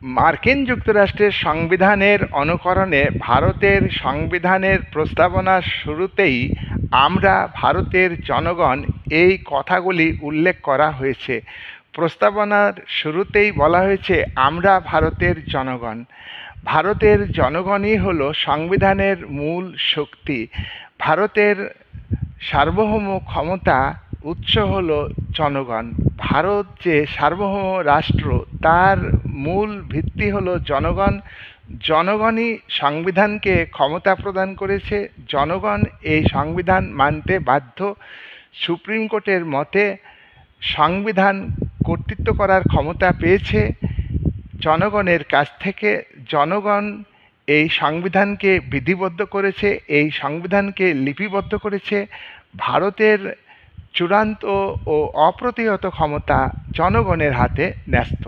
মার্কিন যুক্তরাষ্ট্রের সংবিধানের অনুকরণে ভারতের সংবিধানের প্রস্তাবনার শুরুতেই আমরা ভারতের জনগণ এই কথাগুলি উল্লেখ করা হয়েছে। প্রস্তাবনার শুরুতেই বলা হয়েছে আমরা ভারতের জনগণ। ভারতের জনগণই হলো সংবিধানের মূল শক্তি। ভারতের সার্বভৌম ক্ষমতা উৎস হলো জনগণ। ভারত যে সার্বভৌম রাষ্ট্র, তার মূল ভিত্তি হলো জনগণ। জনগণই সংবিধানকে ক্ষমতা প্রদান করেছে। জনগণ এই সংবিধান মানতে বাধ্য। সুপ্রিম কোর্টের মতে সংবিধান কর্তৃত্ব করার ক্ষমতা পেয়েছে জনগণের কাছ থেকে। জনগণ এই সংবিধানকে বিধিবদ্ধ করেছে, এই সংবিধানকে লিপিবদ্ধ করেছে। ভারতের চূড়ান্ত ও অপ্রতিহত ক্ষমতা জনগণের হাতে ন্যস্ত।